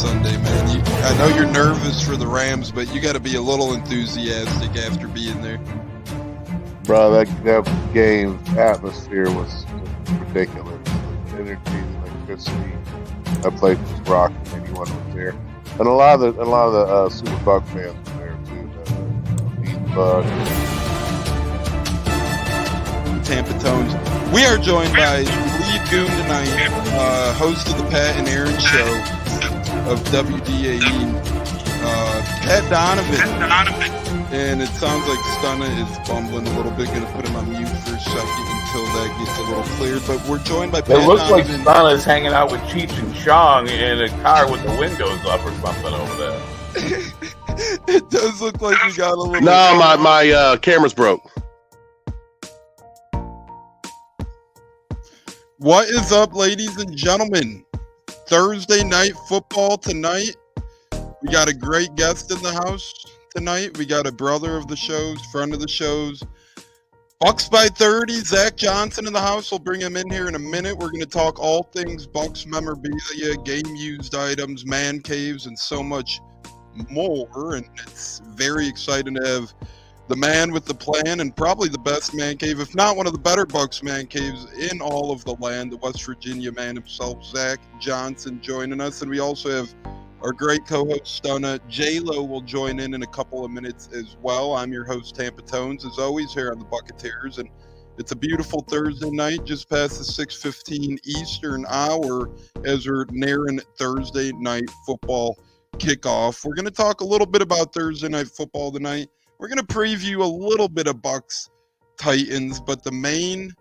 Sunday, man? I know you're nervous for the Rams, but you got to be a little enthusiastic after being there. Bro, that game atmosphere was ridiculous. The energy, the electricity. That place was rocking. Anyone was there, and a lot of the Super Buck fans were there too. The Bug. Tampa Tones. We are joined by Lee Goon tonight, host of the Pat and Aaron Show of WDAE, Pat Donovan. And it sounds like Stunna is bumbling a little bit. Going to put him on mute for a second until that gets a little cleared. But we're joined by Pat Donovan. It looks like Stunna is hanging out with Cheech and Chong in a car with the windows up or something over there. It does look like we got a little... No, my camera's broke. What is up, ladies and gentlemen? Thursday night football tonight. We got a great guest in the house tonight. We got a brother of the shows, friend of the shows, Bucs By 30, Zach Johnson in the house. We'll bring him in here in a minute. We're going to talk all things Bucs memorabilia, game-used items, man caves, and so much more. And it's very exciting to have the man with the plan and probably the best man cave, if not one of the better Bucs man caves in all of the land, the West Virginia man himself, Zach Johnson, joining us. And we also have our great co-host, Stunna. J-Lo will join in a couple of minutes as well. I'm your host, Tampa Tones, as always, here on the Buccaneers. And it's a beautiful Thursday night, just past the 6:15 Eastern hour, as we're nearing Thursday night football kickoff. We're going to talk a little bit about Thursday night football tonight. We're going to preview a little bit of Bucs Titans, but the main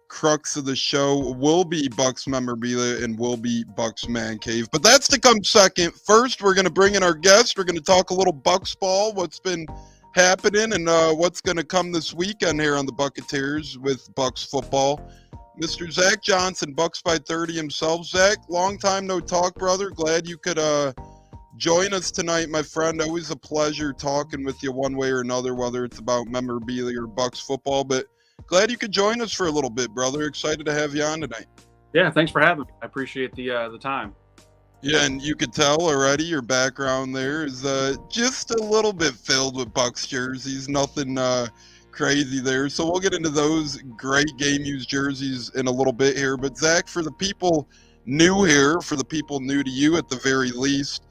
crux of the show will be Bucs memorabilia and will be Bucs Man Cave. But that's to come second. First, we're going to bring in our guest. We're going to talk a little Bucs ball, what's been happening, and what's going to come this weekend here on the Buccaneers with Bucs football. Mr. Zach Johnson, Bucs By 30 himself. Zach, long time no talk, brother. Glad you could join us tonight, my friend. Always a pleasure talking with you one way or another, whether it's about memorabilia or Bucs football. But glad you could join us for a little bit, brother. Excited to have you on tonight. Yeah, thanks for having me. I appreciate the time. Yeah, and you could tell already your background there is just a little bit filled with Bucs jerseys. Nothing crazy there. So we'll get into those great game-used jerseys in a little bit here. But Zach, for the people new here, for the people new to you at the very least,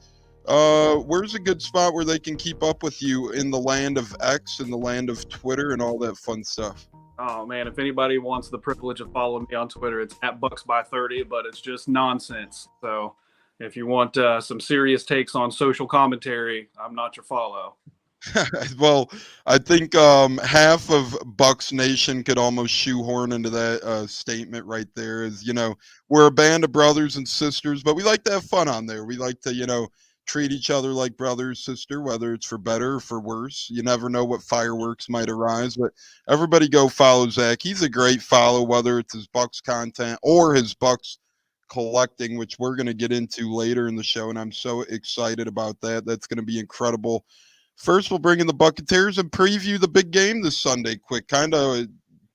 where's a good spot where they can keep up with you in the land of X and the land of Twitter and all that fun stuff? Oh, man, if anybody wants the privilege of following me on Twitter, it's at Bucs By 30, but it's just nonsense. So if you want some serious takes on social commentary, I'm not your follow. Well, I think half of Bucs Nation could almost shoehorn into that statement right there. Is, we're a band of brothers and sisters, but we like to have fun on there. We like to, treat each other like brother or sister, whether it's for better or for worse. You never know what fireworks might arise, but everybody go follow Zach. He's a great follow, whether it's his Bucs content or his Bucs collecting, which we're going to get into later in the show, and I'm so excited about that. That's going to be incredible. First, we'll bring in the Buccaneers and preview the big game this Sunday. Quick, kind of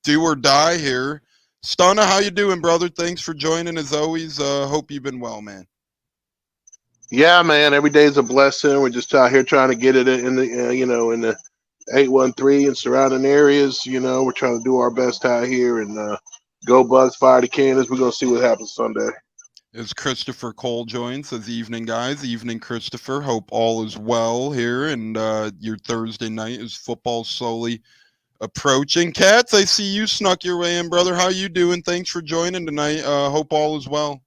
do or die here. Stunna, how you doing, brother? Thanks for joining as always. Hope you've been well, man. Yeah, man. Every day is a blessing. We're just out here trying to get it in the, in the 813 and surrounding areas. We're trying to do our best out here and go Bucs, fire the cannons. We're gonna see what happens Sunday. As Christopher Cole joins, says evening, guys. Evening, Christopher. Hope all is well here, and your Thursday night is football slowly approaching. Katz, I see you snuck your way in, brother. How you doing? Thanks for joining tonight. Hope all is well.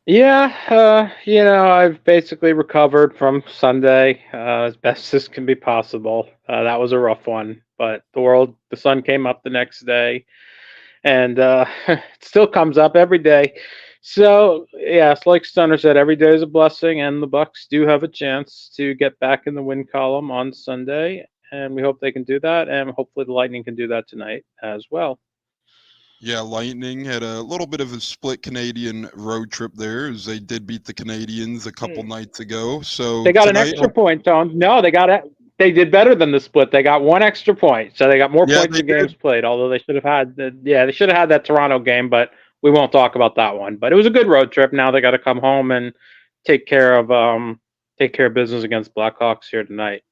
Yeah, I've basically recovered from Sunday as best as can be possible. That was a rough one, but the sun came up the next day, and it still comes up every day. So, yes, like Stunner said, every day is a blessing, and the Bucs do have a chance to get back in the win column on Sunday, and we hope they can do that, and hopefully the Lightning can do that tonight as well. Yeah, Lightning had a little bit of a split Canadian road trip there, as they did beat the Canadians a couple nights ago. So they got an extra point, Tone. No, they did better than the split. They got one extra point, so they got more points in games played. Although they should have had that Toronto game, but we won't talk about that one. But it was a good road trip. Now they got to come home and take care of business against Blackhawks here tonight.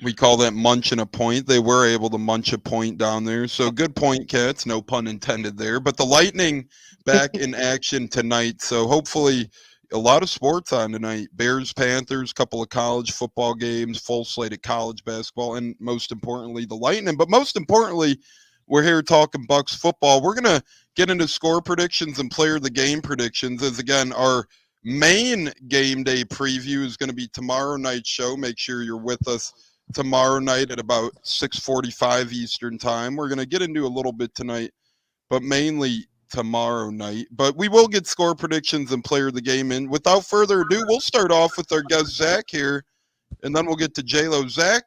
We call that munching a point. They were able to munch a point down there. So good point, Cats. No pun intended there. But the Lightning back in action tonight. So hopefully a lot of sports on tonight. Bears, Panthers, couple of college football games, full slate of college basketball, and most importantly, the Lightning. But most importantly, we're here talking Bucs football. We're going to get into score predictions and player of the game predictions as, again, our main game day preview is going to be tomorrow night's show. Make sure you're with us tomorrow night at about 6:45 Eastern time. We're going to get into a little bit tonight, but mainly tomorrow night. But we will get score predictions and player of the game in. Without further ado, we'll start off with our guest, Zach, here, and then we'll get to J-Lo. Zach,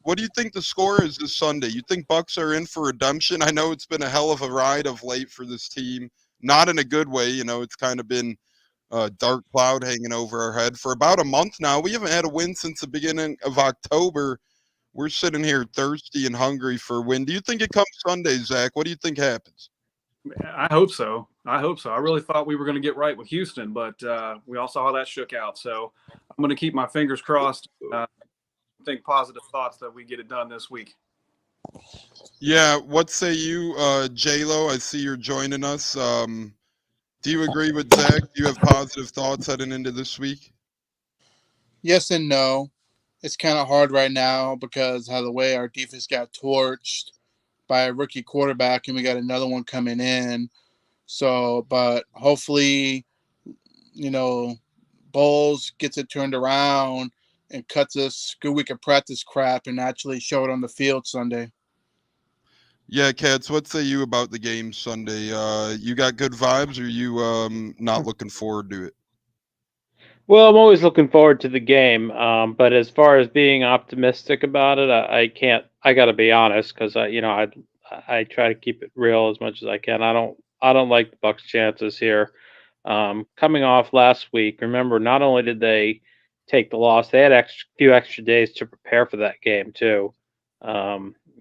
what do you think the score is this Sunday? You think Bucs are in for redemption? I know it's been a hell of a ride of late for this team. Not in a good way. You know, it's kind of been a dark cloud hanging over our head for about a month now. We haven't had a win since the beginning of October. We're sitting here thirsty and hungry for a win. Do you think it comes Sunday, Zach? What do you think happens? I hope so. I really thought we were going to get right with Houston, but we all saw how that shook out. So I'm going to keep my fingers crossed. Think positive thoughts that we get it done this week. Yeah, what say you, J-Lo? I see you're joining us. Do you agree with Zach? Do you have positive thoughts heading into this week? Yes and no. It's kind of hard right now because how the way our defense got torched by a rookie quarterback, and we got another one coming in. So, but hopefully, Bowles gets it turned around and cuts this good week of practice crap and actually show it on the field Sunday. Yeah, Cats, what say you about the game Sunday? You got good vibes, or you not looking forward to it? Well, I'm always looking forward to the game, but as far as being optimistic about it, I can't. I got to be honest because I try to keep it real as much as I can. I don't like the Bucs' chances here. Coming off last week, remember, not only did they take the loss, they had a few extra days to prepare for that game too.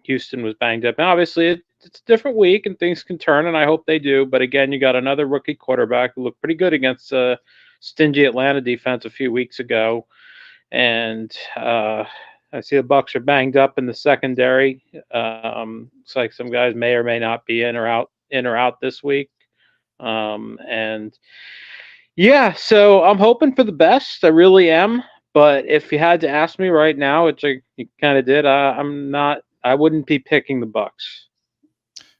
Houston was banged up, and obviously it's a different week and things can turn, and I hope they do. But again, you got another rookie quarterback who looked pretty good against stingy Atlanta defense a few weeks ago, and I see the Bucs are banged up in the secondary. Looks like some guys may or may not be in or out this week, and yeah, so I'm hoping for the best. I really am. But if you had to ask me right now, which you kind of did, I wouldn't be picking the Bucs.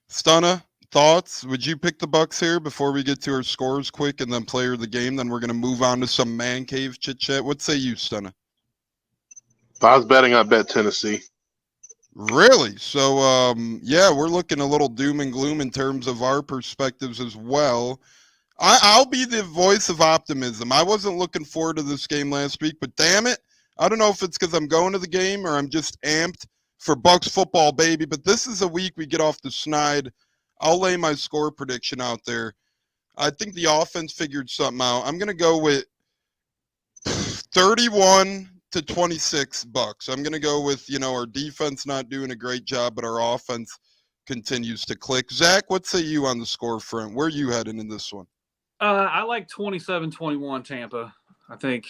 Stunna, thoughts? Would you pick the Bucs here before we get to our scores quick and then player of the game? Then we're going to move on to some man cave chit chat. What say you, Stunna? If I was betting, I'd bet Tennessee. Really? So, yeah, we're looking a little doom and gloom in terms of our perspectives as well. I'll be the voice of optimism. I wasn't looking forward to this game last week, but damn it, I don't know if it's because I'm going to the game or I'm just amped for Bucs football, baby. But this is a week we get off the schneid. I'll lay my score prediction out there. I think the offense figured something out. I'm going to go with 31-26 Bucs. I'm going to go with, our defense not doing a great job, but our offense continues to click. Zach, what say you on the score front? Where are you heading in this one? I like 27-21 Tampa. I think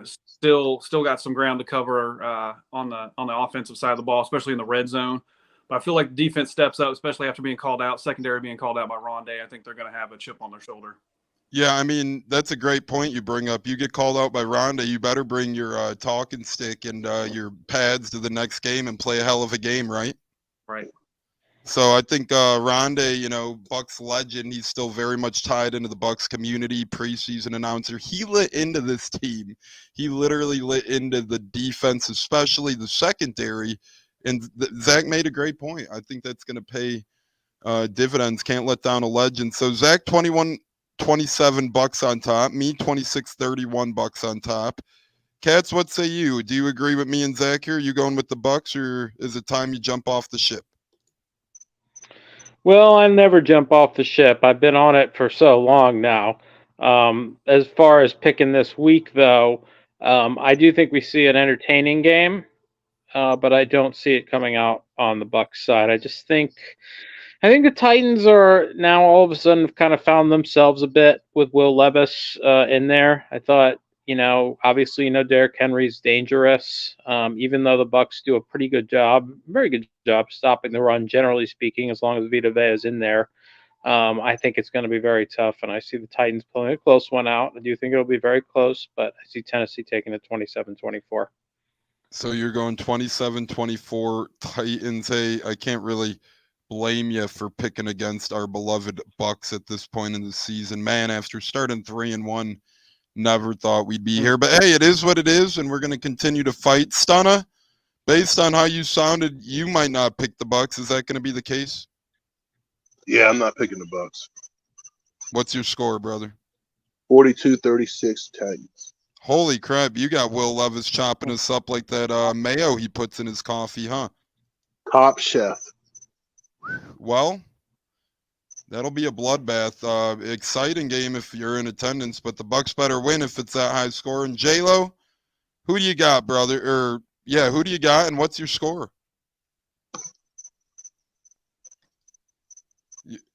still got some ground to cover on the offensive side of the ball, especially in the red zone. But I feel like the defense steps up, especially after being called out, secondary being called out by Rondé. I think they're going to have a chip on their shoulder. Yeah, I mean, that's a great point you bring up. You get called out by Rondé, you better bring your talking stick and your pads to the next game and play a hell of a game, right? Right. So I think Rondé, Bucs legend, he's still very much tied into the Bucs community, preseason announcer. He lit into this team. He literally lit into the defense, especially the secondary. And Zach made a great point. I think that's going to pay dividends. Can't let down a legend. So Zach, 21-27 Bucs on top. Me, 26-31 Bucs on top. Cats, what say you? Do you agree with me and Zach here? You going with the Bucs, or is it time you jump off the ship? Well, I never jump off the ship. I've been on it for so long now. As far as picking this week, though, I do think we see an entertaining game, but I don't see it coming out on the Bucs side. I just think I think the Titans are now all of a sudden kind of found themselves a bit with Will Levis in there. I thought, obviously, Derrick Henry's dangerous. Even though the Bucs do a pretty good job, very good job stopping the run, generally speaking, as long as Vita Vea is in there. I think it's going to be very tough, and I see the Titans pulling a close one out. I do think it'll be very close, but I see Tennessee taking it 27-24. So you're going 27-24 Titans. Hey, I can't really blame you for picking against our beloved Bucs at this point in the season. Man, after starting 3-1, never thought we'd be here. But hey, it is what it is, and we're going to continue to fight. Stunna, based on how you sounded, you might not pick the Bucs. Is that going to be the case? Yeah, I'm not picking the Bucs. What's your score, brother? 42-36 Titans. Holy crap, you got Will Levis chopping us up like that mayo he puts in his coffee, huh? Top chef. Well, that'll be a bloodbath. Exciting game if you're in attendance, but the Bucs better win if it's that high score. And J-Lo, who do you got, brother? Who do you got, and what's your score?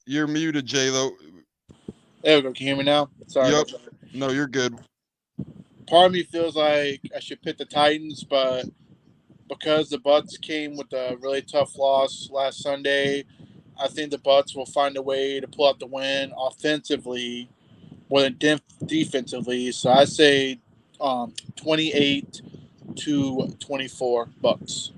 You're muted, J-Lo. There we go. Can you hear me now? Sorry. Yep. No, you're good. Part of me feels like I should pick the Titans, but because the Bucs came with a really tough loss last Sunday, I think the Bucs will find a way to pull out the win offensively more than defensively. So I say 28-24 Bucs.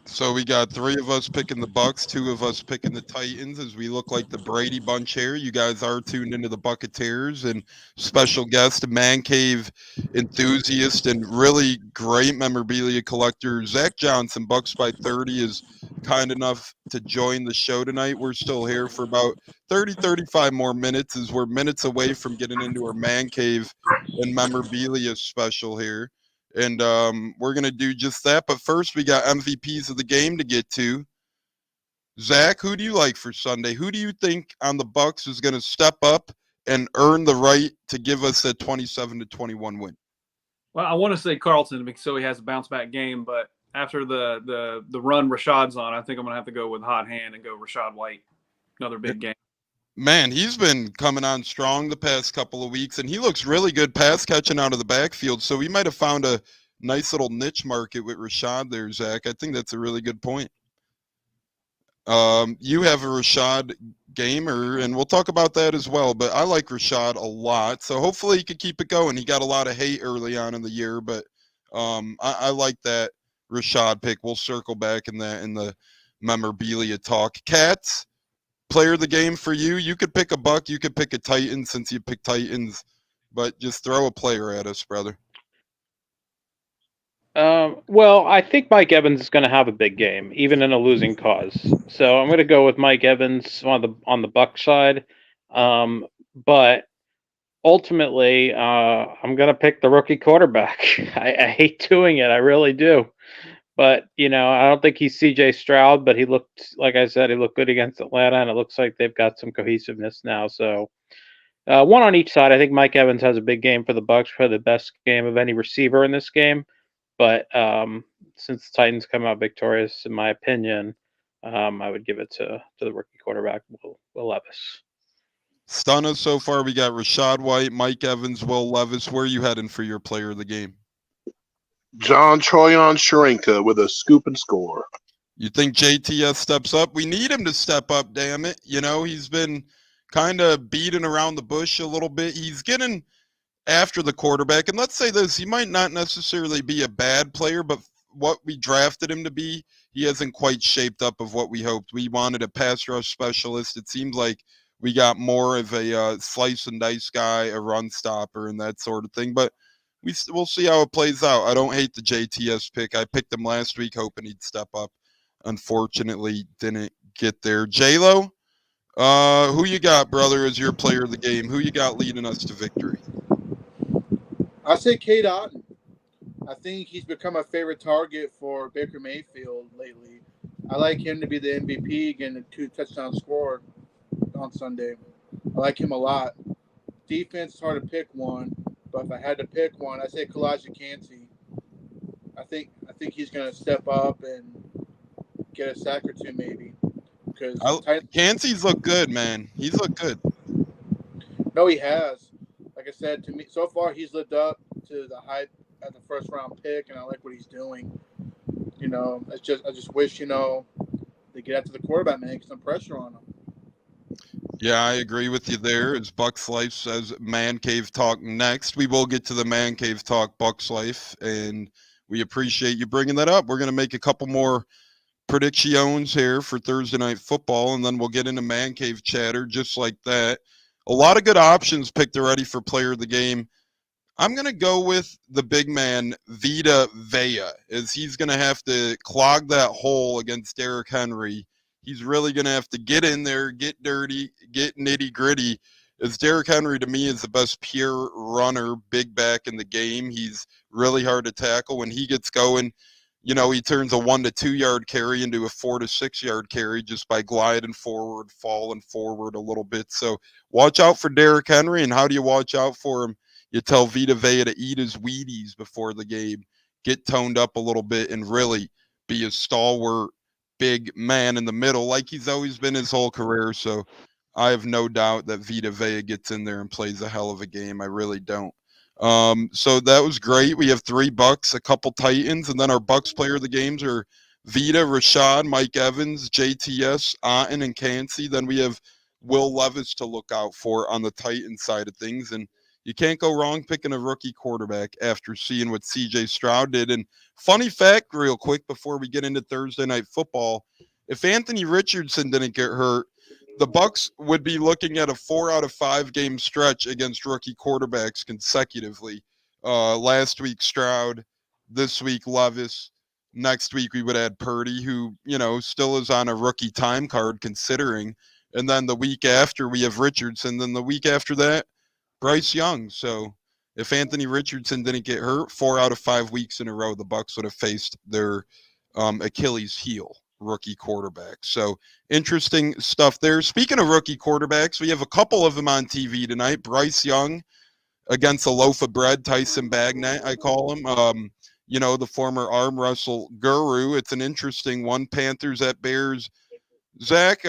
So we got 3 of us picking the Bucs, 2 of us picking the Titans, as we look like the Brady Bunch here. You guys are tuned into the Buccaneers, and special guest, man cave enthusiast, and really great memorabilia collector Zach Johnson, Bucs by 30, is kind enough to join the show tonight. We're still here for about 35 more minutes, as we're minutes away from getting into our man cave and memorabilia special here. And we're going to do just that. But first, we got MVPs of the game to get to. Zach, who do you like for Sunday? Who do you think on the Bucs is going to step up and earn the right to give us a 27-21 win? Well, I want to say Carlton so he has a bounce back game, but after the run Rashad's on, I think I'm going to have to go with hot hand and go Rachaad White. Another big game. Man, he's been coming on strong the past couple of weeks, and he looks really good pass catching out of the backfield. So we might have found a nice little niche market with Rashad there, Zach. I think that's a really good point. You have a Rashad gamer, and we'll talk about that as well. But I like Rashad a lot, so hopefully he could keep it going. He got a lot of hate early on in the year, but I like that Rashad pick. We'll circle back in the memorabilia talk. Cats, player of the game for you. You could pick a Buck, you could pick a Titan since you picked Titans, but just throw a player at us, brother. Well, I think Mike Evans is going to have a big game, even in a losing cause. So I'm going to go with Mike Evans on the Bucs side. But ultimately, I'm going to pick the rookie quarterback. I hate doing it. I really do. But, I don't think he's C.J. Stroud, but he looked, like I said, he looked good against Atlanta, and it looks like they've got some cohesiveness now. So one on each side. I think Mike Evans has a big game for the Bucs, probably the best game of any receiver in this game. But since the Titans come out victorious, in my opinion, I would give it to the rookie quarterback, Will Levis. Stunna so far, we got Rachaad White, Mike Evans, Will Levis. Where are you heading for your player of the game? John Troyan Sharinka with a scoop and score. You think JTS steps up? We need him to step up, damn it. He's been kind of beating around the bush a little bit. He's getting after the quarterback. And let's say this, he might not necessarily be a bad player, but what we drafted him to be, he hasn't quite shaped up of what we hoped. We wanted a pass rush specialist. It seems like we got more of a slice and dice guy, a run stopper, and that sort of thing. But we'll see how it plays out. I don't hate the JTS pick. I picked him last week hoping he'd step up. Unfortunately, didn't get there. J-Lo, who you got, brother, as your player of the game? Who you got leading us to victory? I say Cade Otton. I think he's become a favorite target for Baker Mayfield lately. I like him to be the MVP, getting a 2-touchdown score on Sunday. I like him a lot. Defense is hard to pick one, but if I had to pick one, I say Kalijah Kancey. I think he's going to step up and get a sack or two maybe, because Cansey's looked good, man. He's looked good. No, he has. Like I said, to me, so far he's lived up to the hype at the first round pick, and I like what he's doing. You know, I just wish, you know, they get after the quarterback, man, get some pressure on him. Yeah, I agree with you there. As Bucks Life says, Man Cave Talk next. We will get to the Man Cave Talk Bucks Life, and we appreciate you bringing that up. We're going to make a couple more predictions here for Thursday Night Football, and then we'll get into Man Cave chatter just like that. A lot of good options picked already for player of the game. I'm going to go with the big man, Vita Vea, as he's going to have to clog that hole against Derrick Henry. He's really going to have to get in there, get dirty, get nitty gritty. As Derrick Henry, to me, is the best pure runner, big back in the game. He's really hard to tackle. When he gets going, you know, he turns a 1 to 2 yard carry into a 4 to 6 yard carry just by gliding forward, falling forward a little bit. So watch out for Derrick Henry. And how do you watch out for him? You tell Vita Vea to eat his Wheaties before the game, get toned up a little bit, and really be a stalwart, big man in the middle like he's always been his whole career. So I have no doubt that Vita Vea gets in there and plays a hell of a game. I really don't. So that was great. We have 3 Bucks, a couple Titans, and then our Bucks player of the games are Vita, Rashad, Mike Evans, JTS, Otten, and Cansey. Then we have Will Levis to look out for on the Titan side of things. And you can't go wrong picking a rookie quarterback after seeing what CJ Stroud did. And funny fact, real quick, before we get into Thursday Night Football, if Anthony Richardson didn't get hurt, the Bucks would be looking at a 4 out of 5 game stretch against rookie quarterbacks consecutively. Last week, Stroud. This week, Levis. Next week, we would add Purdy, who, you know, still is on a rookie time card considering. And then the week after, we have Richardson. Then the week after that, Bryce Young. So if Anthony Richardson didn't get hurt, 4 out of 5 weeks in a row, the Bucks would have faced their Achilles heel rookie quarterback. So interesting stuff there. Speaking of rookie quarterbacks, we have a couple of them on TV tonight. Bryce Young against a loaf of bread, Tyson Bagnet, I call him. You know, the former arm wrestle guru. It's an interesting one. Panthers at Bears. Zach,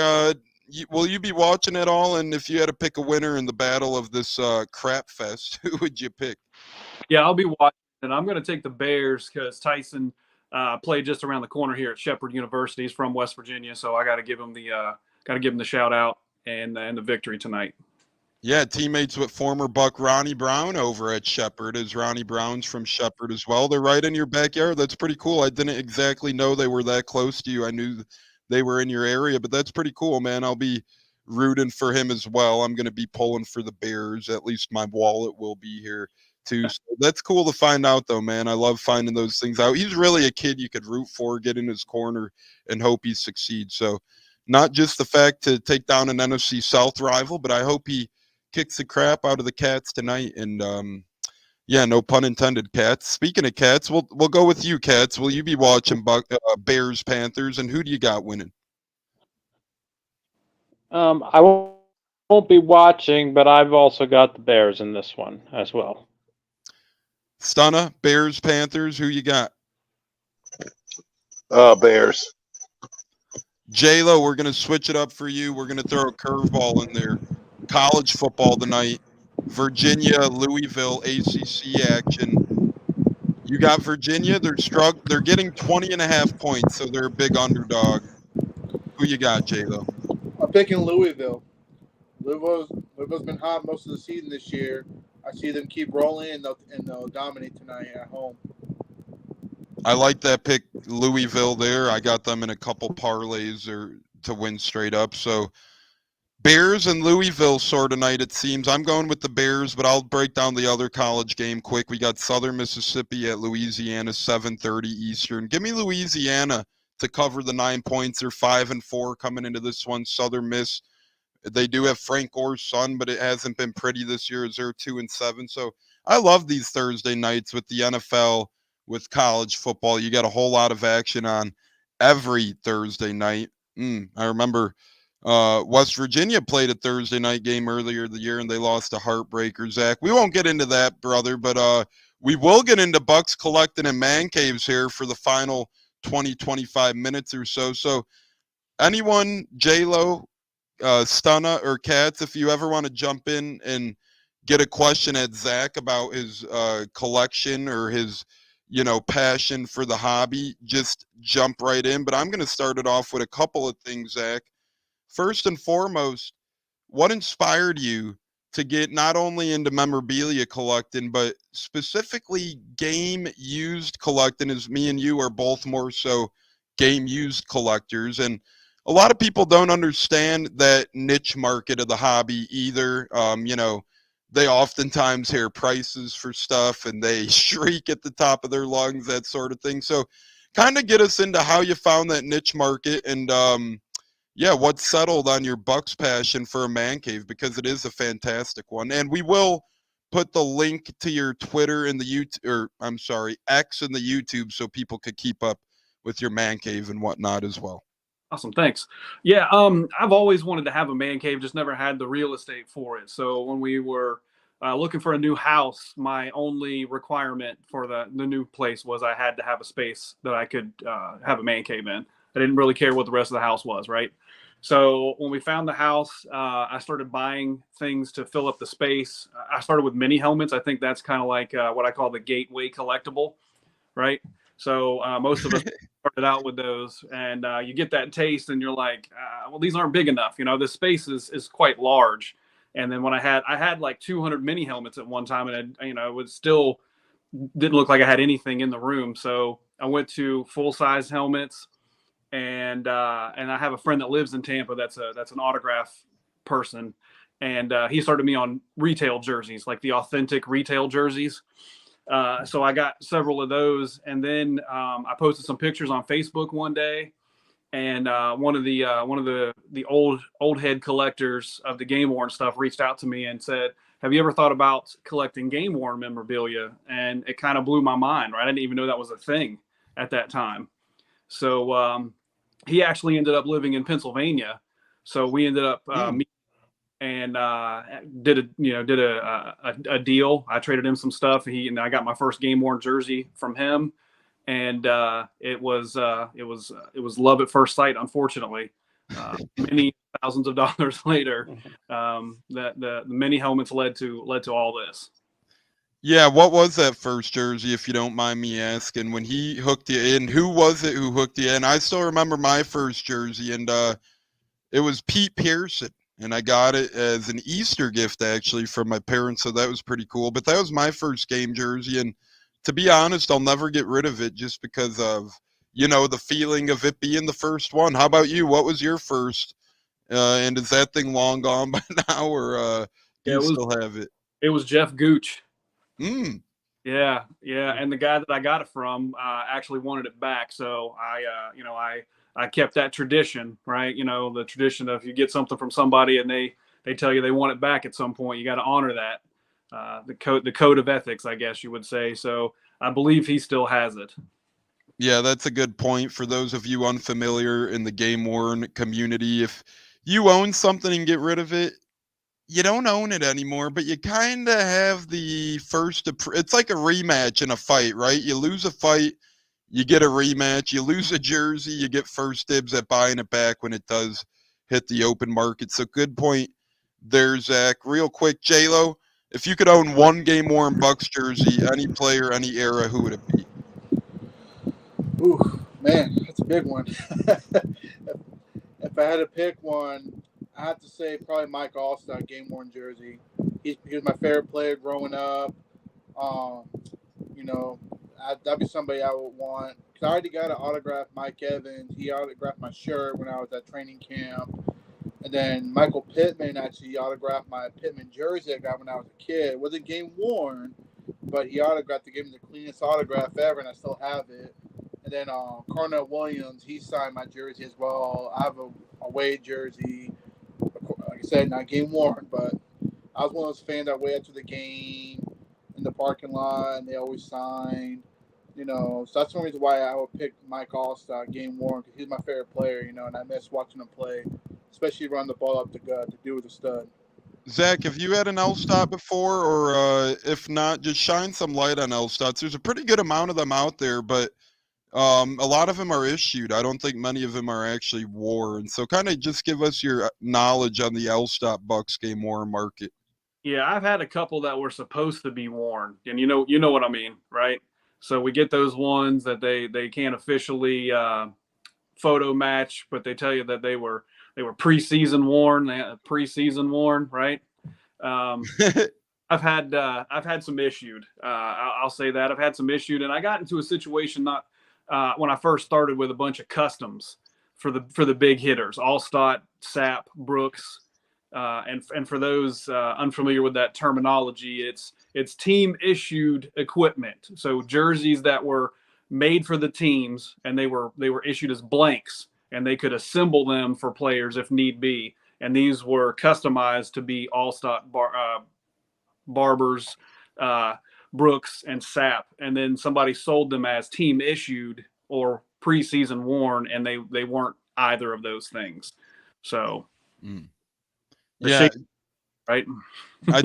will you be watching it all? And if you had to pick a winner in the battle of this crap fest, who would you pick? Yeah, I'll be watching, and I'm going to take the Bears because Tyson played just around the corner here at Shepherd University. He's from West Virginia, so I got to give him the shout out and the victory tonight. Yeah, teammates with former Buck Ronnie Brown over at Shepherd, as Ronnie Brown's from Shepherd as well. They're right in your backyard. That's pretty cool. I didn't exactly know they were that close to you. I knew they were in your area, but that's pretty cool, man. I'll be rooting for him as well. I'm going to be pulling for the Bears. At least my wallet will be here too. So that's cool to find out, though, man. I love finding those things out. He's really a kid you could root for, get in his corner, and hope he succeeds. So not just the fact to take down an NFC South rival, but I hope he kicks the crap out of the Cats tonight. And yeah, no pun intended, Cats. Speaking of Cats, we'll go with you, Cats. Will you be watching Bears Panthers, and who do you got winning? I won't be watching, but I've also got the Bears in this one as well. Stunna, Bears Panthers, who you got? Bears. J-Lo, we're going to switch it up for you. We're going to throw a curveball in there. College football tonight. Virginia, Louisville, ACC action. You got Virginia. They're getting 20.5 points, so they're a big underdog. Who you got, J-Lo? I'm picking Louisville. Louisville's been hot most of the season this year. I see them keep rolling, and they'll dominate tonight at home. I like that pick, Louisville there. I got them in a couple parlays to win straight up. So Bears and Louisville sort of night, it seems. I'm going with the Bears, but I'll break down the other college game quick. We got Southern Mississippi at Louisiana, 7:30 Eastern. Give me Louisiana to cover the 9 points. They're 5-4 coming into this one. Southern Miss, they do have Frank Gore's son, but it hasn't been pretty this year. They're 2-7. So I love these Thursday nights with the NFL, with college football. You got a whole lot of action on every Thursday night. I remember West Virginia played a Thursday night game earlier the year, and they lost a heartbreaker, Zach. We won't get into that, brother, but we will get into Bucks collecting and man caves here for the final 20-25 minutes or so. So anyone, J-Lo, Stunna, or Katz, if you ever want to jump in and get a question at Zach about his collection or his, passion for the hobby, just jump right in. But I'm going to start it off with a couple of things, Zach. First and foremost, what inspired you to get not only into memorabilia collecting, but specifically game used collecting, as me and you are both more so game used collectors. And a lot of people don't understand that niche market of the hobby either. They oftentimes hear prices for stuff and they shriek at the top of their lungs, that sort of thing. So kind of get us into how you found that niche market and, what settled on your Bucs passion for a man cave, because it is a fantastic one. And we will put the link to your Twitter and the YouTube, or I'm sorry, X and the YouTube, so people could keep up with your man cave and whatnot as well. Awesome, thanks. Yeah, I've always wanted to have a man cave, just never had the real estate for it. So when we were looking for a new house, my only requirement for the new place was I had to have a space that I could have a man cave in. I didn't really care what the rest of the house was, right? So when we found the house, I started buying things to fill up the space. I started with mini helmets. I think that's kind of like what I call the gateway collectible, right? So most of us started out with those, and you get that taste, and you're like, well, these aren't big enough. This space is quite large. And then when I had like 200 mini helmets at one time, and it was still didn't look like I had anything in the room. So I went to full size helmets. And I have a friend that lives in Tampa that's an autograph person, and he started me on retail jerseys, like the authentic retail jerseys. So I got several of those, and then I posted some pictures on Facebook one day, and one of the old head collectors of the game worn stuff reached out to me and said, "Have you ever thought about collecting game worn memorabilia?" And it kind of blew my mind, right? I didn't even know that was a thing at that time. So he actually ended up living in Pennsylvania, so we ended up meeting and did a deal. I traded him some stuff. And I got my first game worn jersey from him, and it was love at first sight. Unfortunately, many thousands of dollars later, that the mini helmets led to all this. Yeah, what was that first jersey, if you don't mind me asking? When he hooked you in, who was it who hooked you in? I still remember my first jersey, and it was Pete Pearson, and I got it as an Easter gift, actually, from my parents, so that was pretty cool. But that was my first game jersey, and to be honest, I'll never get rid of it just because of, the feeling of it being the first one. How about you? What was your first? And is that thing long gone by now, or do you still have it? It was Jeff Gooch. Yeah, and the guy that I got it from actually wanted it back, so I kept that tradition, right? The tradition of you get something from somebody and they tell you they want it back at some point, you got to honor that. The code of ethics, I guess you would say. So I believe he still has it. Yeah, that's a good point for those of you unfamiliar in the game worn community. If you own something and get rid of it, you don't own it anymore, but you kind of have the first. It's like a rematch in a fight, right? You lose a fight, you get a rematch. You lose a jersey, you get first dibs at buying it back when it does hit the open market. So good point there, Zach. Real quick, J-Lo, if you could own one game worn Bucs jersey, any player, any era, who would it be? Ooh, man, that's a big one. If I had to pick one, I have to say probably Mike Allstott game worn jersey. He was my favorite player growing up. That'd be somebody I would want. Cause I already got an autograph Mike Evans. He autographed my shirt when I was at training camp. And then Michael Pittman actually autographed my Pittman jersey I got when I was a kid. It wasn't game worn, but he autographed. They gave me the cleanest autograph ever, and I still have it. And then Cornell Williams, he signed my jersey as well. I have a away jersey. Like I said, not game worn, but I was one of those fans that waited after the game in the parking lot, and they always signed. So that's one reason why I would pick Mike Allstott game worn, because he's my favorite player, and I miss watching him play, especially run the ball up the gut to do with a stud. Zach, have you had an L-Stott before, or if not, just shine some light on L-Stotts. There's a pretty good amount of them out there, but A lot of them are issued. I don't think many of them are actually worn. So kind of just give us your knowledge on the L-Stop Bucks game worn market. Yeah, I've had a couple that were supposed to be worn, and you know what I mean, right? So we get those ones that they can't officially photo match, but they tell you that they were preseason worn, preseason worn, right? Um, I've had some issued. I'll say that I've had some issued, and I got into a situation not when I first started with a bunch of customs for the big hitters, Allstott, Sapp, Brooks, and for those unfamiliar with that terminology, it's team issued equipment. So jerseys that were made for the teams, and they were issued as blanks, and they could assemble them for players if need be. And these were customized to be Allstott Barbers, Brooks, and Sapp, and then somebody sold them as team issued or preseason worn, and they weren't either of those things. So, yeah, right. I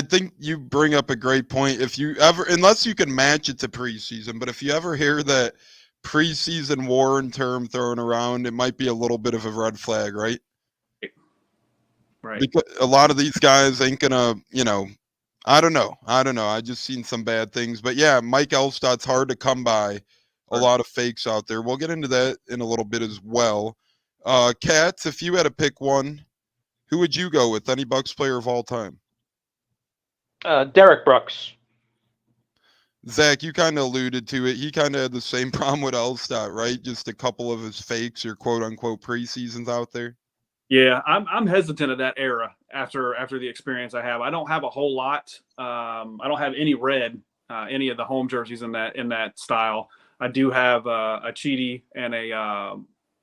think you bring up a great point. If you ever, unless you can match it to preseason, but if you ever hear that preseason worn term thrown around, it might be a little bit of a red flag, right? Right. Because a lot of these guys ain't gonna, I don't know. I just seen some bad things, but yeah, Mike Elstott's hard to come by. A lot of fakes out there. We'll get into that in a little bit as well. Cats, if you had to pick one, who would you go with? Any Bucks player of all time? Derek Brooks. Zach, you kind of alluded to it. He kind of had the same problem with Elstott, right? Just a couple of his fakes or quote unquote preseasons out there. Yeah, I'm hesitant of that era after the experience I have. I don't have a whole lot. I don't have any red, any of the home jerseys in that style. I do have a Chidi and a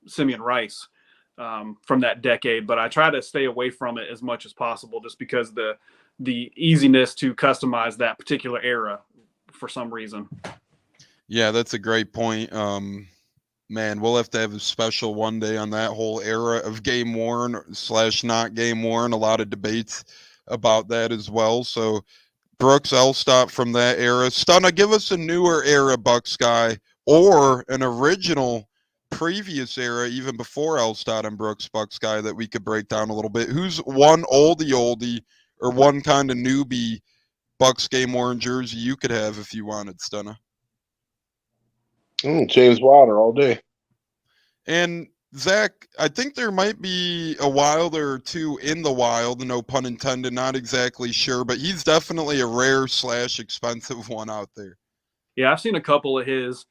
Simeon Rice from that decade, but I try to stay away from it as much as possible, just because the easiness to customize that particular era for some reason. Yeah, that's a great point. Man, we'll have to have a special one day on that whole era of game worn / not game worn. A lot of debates about that as well. So Brooks, Elstott from that era. Stunna, give us a newer era Bucks guy or an original previous era, even before Elstott and Brooks Bucks guy, that we could break down a little bit. Who's one oldie or one kind of newbie Bucks game worn jersey you could have if you wanted, Stunna? James Wilder all day. And Zach, I think there might be a Wilder or two in the wild, no pun intended, not exactly sure, but he's definitely a rare / expensive one out there. Yeah, I've seen a couple of his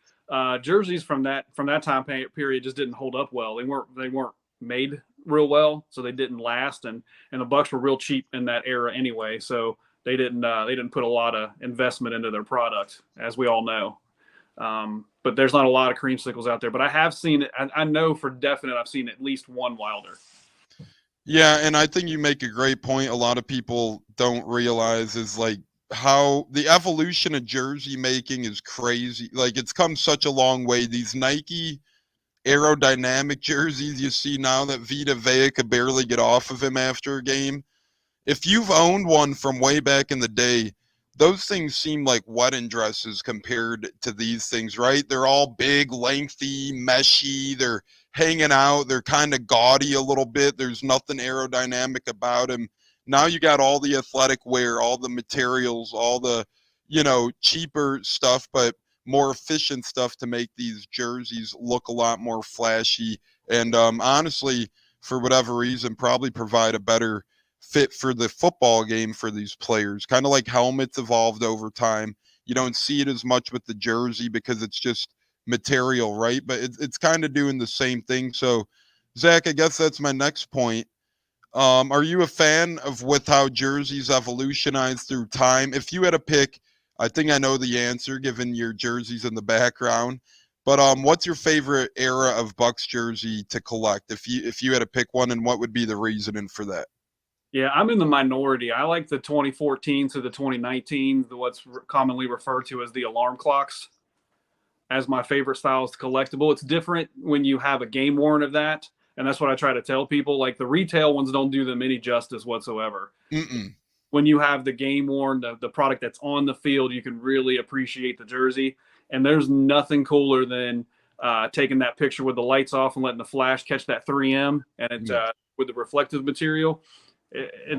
jerseys from that time period just didn't hold up well. They weren't made real well, so they didn't last, and the Bucks were real cheap in that era anyway, so they didn't put a lot of investment into their product, as we all know. But there's not a lot of creamsicles out there. But I have seen it. I know for definite I've seen at least one Wilder. Yeah, and I think you make a great point. A lot of people don't realize is like how the evolution of jersey making is crazy. Like it's come such a long way. These Nike aerodynamic jerseys you see now that Vita Vea could barely get off of him after a game. If you've owned one from way back in the day, those things seem like wedding dresses compared to these things, right? They're all big, lengthy, meshy. They're hanging out. They're kind of gaudy a little bit. There's nothing aerodynamic about them. Now you got all the athletic wear, all the materials, all the, cheaper stuff, but more efficient stuff to make these jerseys look a lot more flashy. And honestly, for whatever reason, probably provide a better fit for the football game for these players. Kind of like helmets evolved over time. You don't see it as much with the jersey because it's just material, right? But it's kind of doing the same thing. So, Zach, I guess that's my next point. Are you a fan of with how jerseys evolutionized through time? If you had a pick, I think I know the answer given your jerseys in the background. But what's your favorite era of Bucks jersey to collect? If you had to pick one, and what would be the reasoning for that? Yeah, I'm in the minority. I like the 2014 to the 2019, what's commonly referred to as the alarm clocks, as my favorite style is collectible. It's different when you have a game worn of that, and that's what I try to tell people. Like the retail ones don't do them any justice whatsoever. When you have the game worn, the product that's on the field, you can really appreciate the jersey. And there's nothing cooler than taking that picture with the lights off and letting the flash catch that 3M and with the reflective material.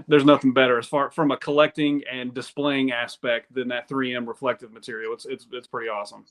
There's nothing better as far from a collecting and displaying aspect than that 3M reflective material. It's pretty awesome.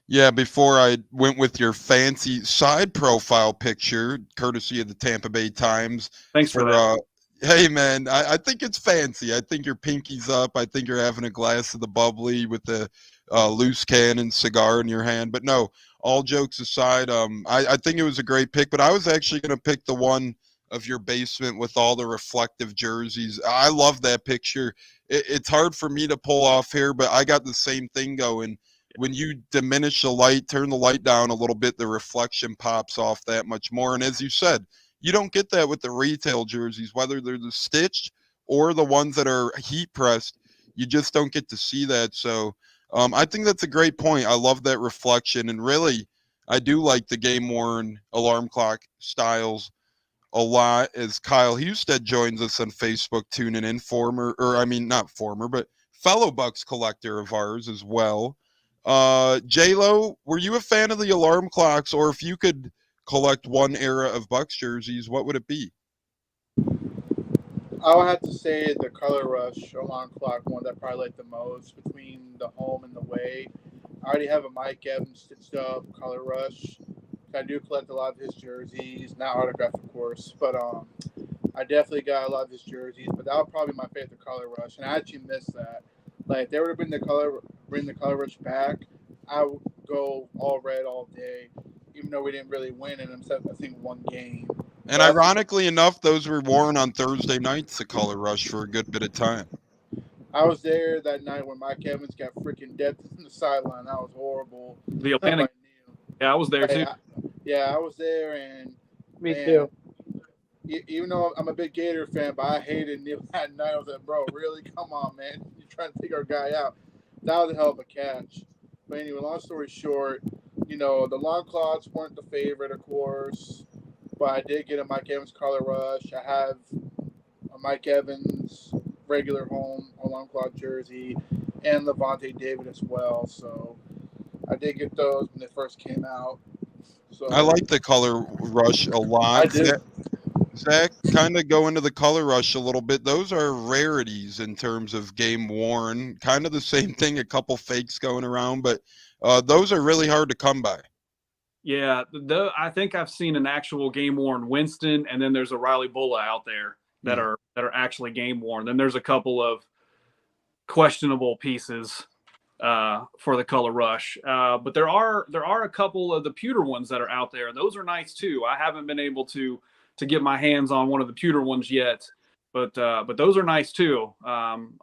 Yeah, before I went with your fancy side profile picture, courtesy of the Tampa Bay Times. Thanks for that. Hey, man, I think it's fancy. I think your pinky's up. I think you're having a glass of the bubbly with the loose cannon cigar in your hand. But no, all jokes aside, I think it was a great pick. But I was actually going to pick the one of your basement with all the reflective jerseys. I love that picture. It's hard for me to pull off here, but I got the same thing going. When you diminish the light, turn the light down a little bit, the reflection pops off that much more. And as you said, you don't get that with the retail jerseys, whether they're the stitched or the ones that are heat pressed. You just don't get to see that. So I think that's a great point. I love that reflection. And really, I do like the game worn alarm clock styles a lot. As Kyle Husted joins us on Facebook, tuning in, not former, but fellow Bucs collector of ours as well. J-Lo, were you a fan of the alarm clocks, or if you could collect one era of Bucs jerseys, what would it be? I would have to say the Color Rush alarm clock one that I probably like the most between the home and the away. I already have a Mike Evans stitched up Color Rush. I do collect a lot of his jerseys, not autographed, of course, but I definitely got a lot of his jerseys. But that would probably be my favorite, Color Rush, and I actually miss that. Like, if they would have bring the Color Rush back, I would go all red all day, even though we didn't really win in them, except I think one game. And ironically enough, those were worn on Thursday nights, the Color Rush, for a good bit of time. I was there that night when Mike Evans got freaking dead in the sideline. That was horrible. The Atlantic. Yeah, I was there too. I was there, and me too. Even though I'm a big Gator fan, but I hated Neil that night. I was like, bro, really? Come on, man. You're trying to take our guy out. That was a hell of a catch. But anyway, long story short, the long clocks weren't the favorite, of course. But I did get a Mike Evans Color Rush. I have a Mike Evans regular home alarm clock jersey and Levante David as well. So I did get those when they first came out. So I like the Color Rush a lot. I do. Zach, kind of go into the Color Rush a little bit. Those are rarities in terms of game worn. Kind of the same thing, a couple fakes going around, but those are really hard to come by. Yeah, I think I've seen an actual game worn Winston, and then there's a Riley Bulla out there that are actually game worn. Then there's a couple of questionable pieces for the Color Rush, but there are a couple of the pewter ones that are out there, and those are nice too. I haven't been able to get my hands on one of the pewter ones yet, but those are nice too.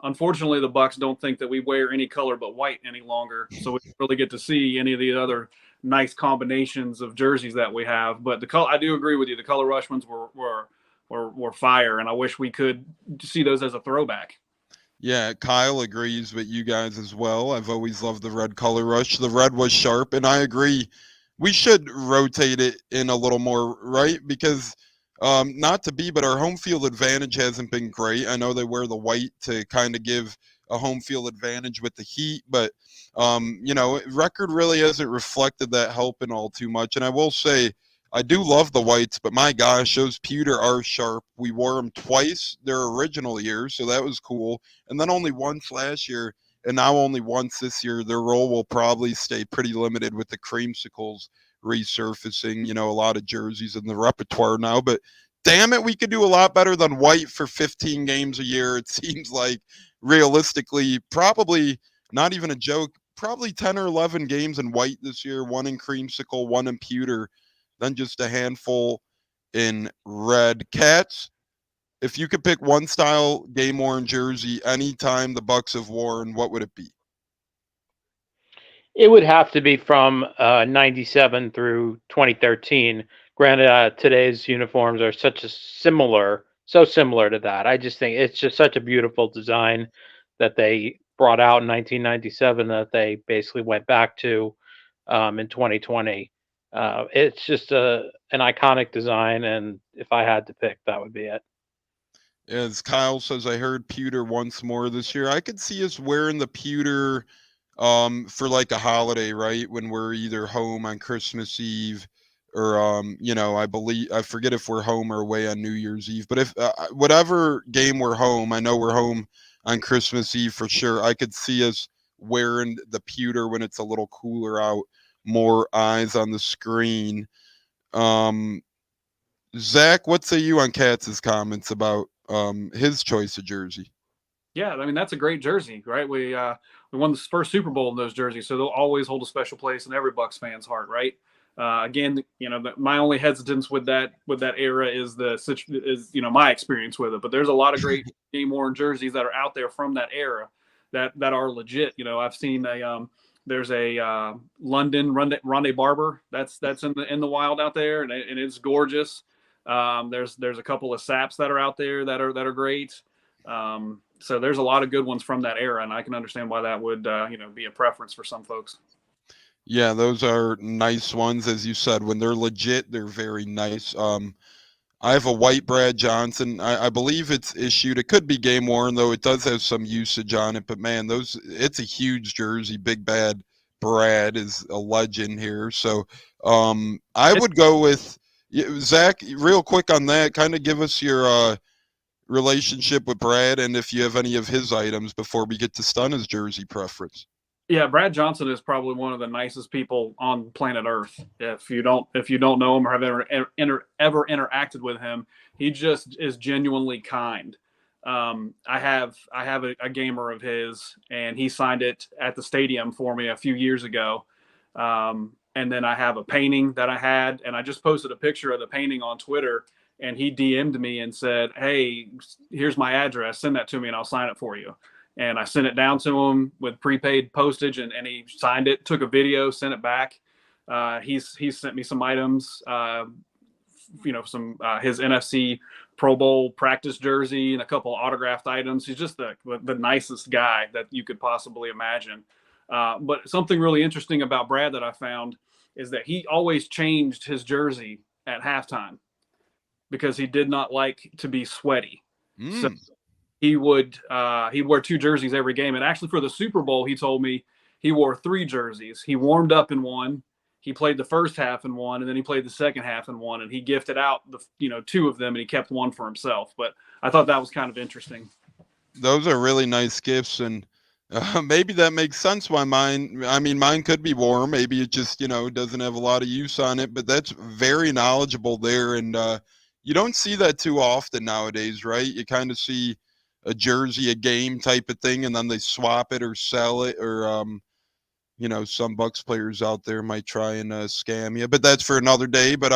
Unfortunately, the Bucs don't think that we wear any color but white any longer, so we don't really get to see any of the other nice combinations of jerseys that we have. But I do agree with you. The Color Rush ones were fire, and I wish we could see those as a throwback. Yeah, Kyle agrees with you guys as well. I've always loved the red Color Rush. The red was sharp, and I agree. We should rotate it in a little more, right? Because not to be, but our home field advantage hasn't been great. I know they wear the white to kind of give a home field advantage with the heat, but record really hasn't reflected that helping all too much. And I will say, I do love the whites, but my gosh, those pewter are sharp. We wore them twice their original year, so that was cool. And then only once last year, and now only once this year. Their role will probably stay pretty limited with the creamsicles resurfacing, a lot of jerseys in the repertoire now. But damn it, we could do a lot better than white for 15 games a year. It seems like realistically, probably not even a joke, probably 10 or 11 games in white this year, one in creamsicle, one in pewter, then just a handful in red. Cats, if you could pick one style game worn jersey anytime the Bucs have worn, what would it be? It would have to be from 97 through 2013. Granted, today's uniforms are so similar to that. I just think it's just such a beautiful design that they brought out in 1997 that they basically went back to in 2020. It's just an iconic design, and if I had to pick, that would be it. As Kyle says, I heard pewter once more this year. I could see us wearing the pewter for like a holiday, right? When we're either home on Christmas Eve or I forget if we're home or away on New Year's Eve, but if whatever game we're home, I know we're home on Christmas Eve for sure. I could see us wearing the pewter when it's a little cooler out, more eyes on the screen. Zach, what say you on Katz's comments about his choice of jersey? Yeah, I mean that's a great jersey, right? We won the first Super Bowl in those jerseys, so they'll always hold a special place in every Bucs fan's heart, right? Again, my only hesitance with that era is my experience with it. But there's a lot of great game worn jerseys that are out there from that era that are legit. I've seen there's a London Rondé Barber that's in the wild out there, and it's gorgeous. There's a couple of Saps that are out there that are great. So there's a lot of good ones from that era, and I can understand why that would be a preference for some folks. Yeah, those are nice ones, as you said. When they're legit, they're very nice. I have a white Brad Johnson. I believe it's issued. It could be game worn, though. It does have some usage on it. But man, it's a huge jersey. Big Bad Brad is a legend here. So I would go with Zach. Real quick on that, kind of give us your relationship with Brad, and if you have any of his items before we get to Stunna's jersey preference. Yeah, Brad Johnson is probably one of the nicest people on planet Earth. If you don't know him or have ever interacted with him, he just is genuinely kind. I have a gamer of his, and he signed it at the stadium for me a few years ago. And then I have a painting that I had, and I just posted a picture of the painting on Twitter, and he DM'd me and said, "Hey, here's my address. Send that to me, and I'll sign it for you." And I sent it down to him with prepaid postage, and he signed it, took a video, sent it back. He's sent me some items, some his NFC Pro Bowl practice jersey and a couple autographed items. He's just the nicest guy that you could possibly imagine. But something really interesting about Brad that I found is that he always changed his jersey at halftime because he did not like to be sweaty. So he would he'd wear two jerseys every game. And actually for the Super Bowl, he told me he wore three jerseys. He warmed up in one, he played the first half in one, and then he played the second half in one, and he gifted out two of them, and he kept one for himself. But I thought that was kind of interesting. Those are really nice gifts, and maybe that makes sense why mine could be warm. Maybe it just, doesn't have a lot of use on it, but that's very knowledgeable there. And you don't see that too often nowadays, right? You kind of see a jersey, a game type of thing, and then they swap it or sell it, or some Bucs players out there might try and scam you, but that's for another day. But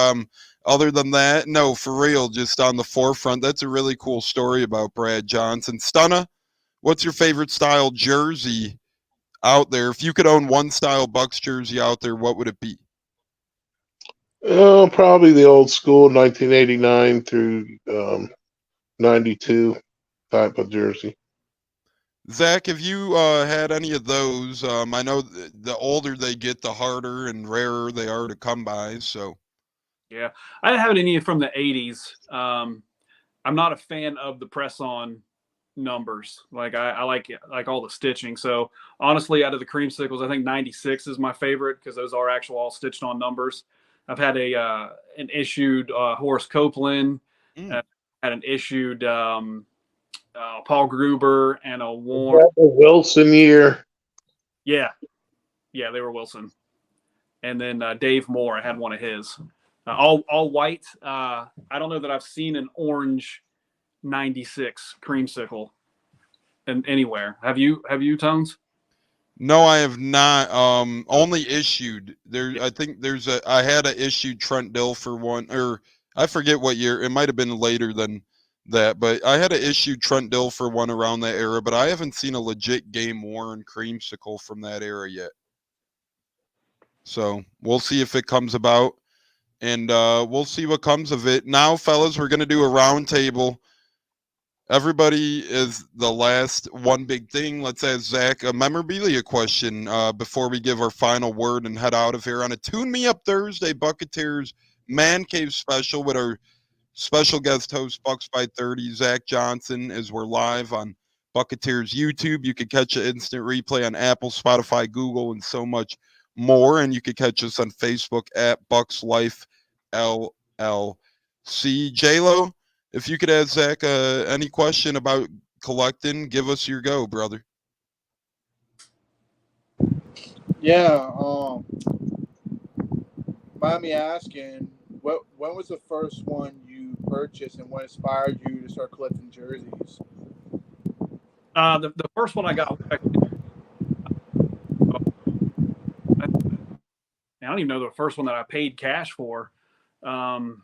other than that, no, for real, just on the forefront, that's a really cool story about Brad Johnson. Stunna, what's your favorite style jersey out there? If you could own one style Bucs jersey out there, what would it be? Probably the old school 1989 through 92 type of jersey. Zach, have you had any of those? I know the older they get, the harder and rarer they are to come by. So, yeah, I didn't have any from the 80s. I'm not a fan of the press-on numbers. Like I like all the stitching. So honestly, out of the creamsicles, I think 96 is my favorite because those are actual all stitched on numbers. I've had an issued Horace Copeland, had an issued Paul Gruber, and a worn Wilson year. Yeah, they were Wilson. And then Dave Moore, I had one of his. All white. I don't know that I've seen an orange 96 creamsicle anywhere. Have you, Tones? No, I have not. Only issued. I think I had a issued Trent Dilfer one, or I forget what year. It might have been later than that, but I had an issued Trent Dilfer one around that era, but I haven't seen a legit game worn creamsicle from that era yet. So we'll see if it comes about, and we'll see what comes of it. Now, fellas, we're going to do a round table. Everybody is the last one big thing. Let's ask Zach a memorabilia question before we give our final word and head out of here on a Tune Me Up Thursday Buccaneers Man Cave special with our special guest host, Bucs by 30, Zach Johnson, as we're live on Buccaneers YouTube. You can catch an instant replay on Apple, Spotify, Google, and so much more. And you can catch us on Facebook at Bucs Life LLC. J-Lo, if you could ask Zach any question about collecting, give us your go, brother. Yeah. Mind me asking, when was the first one you purchased, and what inspired you to start collecting jerseys? The first one I got, I don't even know the first one that I paid cash for. Man,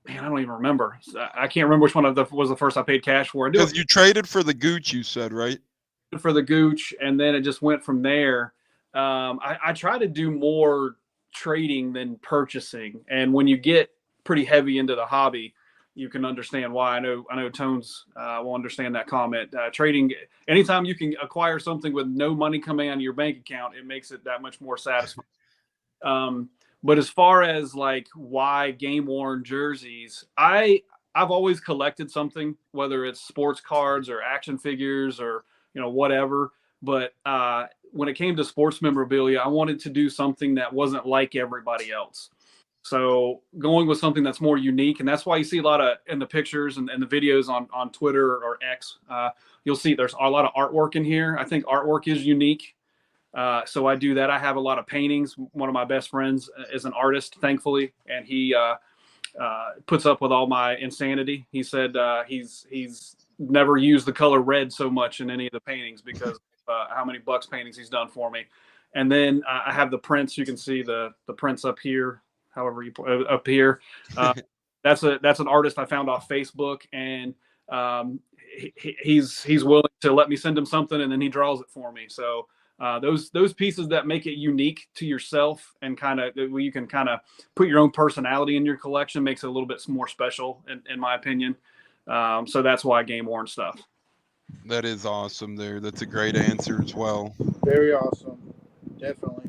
I don't even remember. I can't remember which one was the first I paid cash for. Because you traded for the Gooch, you said, right? For the Gooch, and then it just went from there. I try to do more trading than purchasing, and when you get pretty heavy into the hobby, you can understand why. I know Tones will understand that comment. Trading, anytime you can acquire something with no money coming out of your bank account, it makes it that much more satisfying. But as far as like why game worn jerseys, I've always collected something, whether it's sports cards or action figures or whatever. But when it came to sports memorabilia, I wanted to do something that wasn't like everybody else. So going with something that's more unique, and that's why you see a lot of in the pictures and the videos on Twitter or X, you'll see there's a lot of artwork in here. I think artwork is unique. So I do that. I have a lot of paintings. One of my best friends is an artist, thankfully, and he puts up with all my insanity. He said he's never used the color red so much in any of the paintings because of how many Bucs paintings he's done for me. And then I have the prints. You can see the prints up here, however you put up here. That's an artist I found off Facebook, and he's willing to let me send him something, and then he draws it for me. So those pieces that make it unique to yourself and kind of you can kind of put your own personality in your collection makes it a little bit more special, in my opinion. So that's why game worn stuff. That is awesome there. That's a great answer as well. Very awesome. Definitely.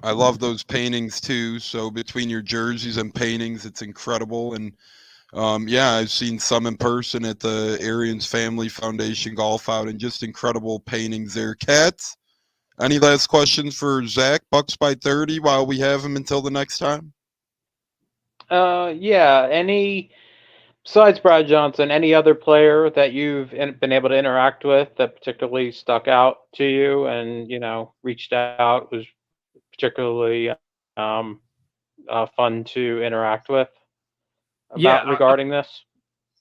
I love those paintings too. So between your jerseys and paintings, it's incredible. And yeah, I've seen some in person at the Arians Family Foundation golf out, and just incredible paintings there. Cats, any last questions for Zach? Bucs by 30 while we have him until the next time? Yeah. Besides Brad Johnson, any other player that you've been able to interact with that particularly stuck out to you and, reached out, was particularly fun to interact with regarding this?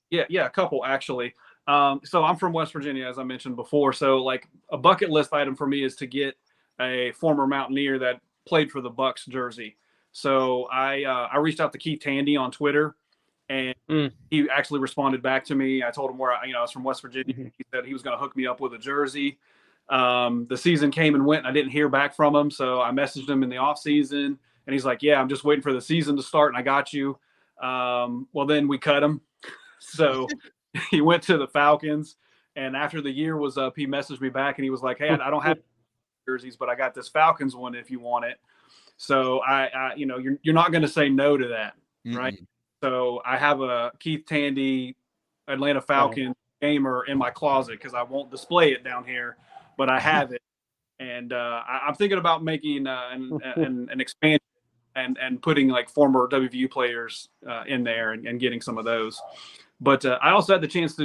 Yeah, a couple actually. So I'm from West Virginia, as I mentioned before. So like a bucket list item for me is to get a former Mountaineer that played for the Bucs jersey. So I reached out to Keith Tandy on Twitter, and he actually responded back to me. I told him where I was from West Virginia. Mm-hmm. He said he was going to hook me up with a jersey. The season came and went, and I didn't hear back from him. So I messaged him in the off season, and he's like, "Yeah, I'm just waiting for the season to start, and I got you." Well, then we cut him. So he went to the Falcons, and after the year was up, he messaged me back, and he was like, "Hey, I don't have jerseys, but I got this Falcons one if you want it." So you're not going to say no to that, right? So I have a Keith Tandy Atlanta Falcons gamer in my closet because I won't display it down here, but I have it, and I'm thinking about making an expansion and putting like former WVU players in there and getting some of those. But I also had the chance to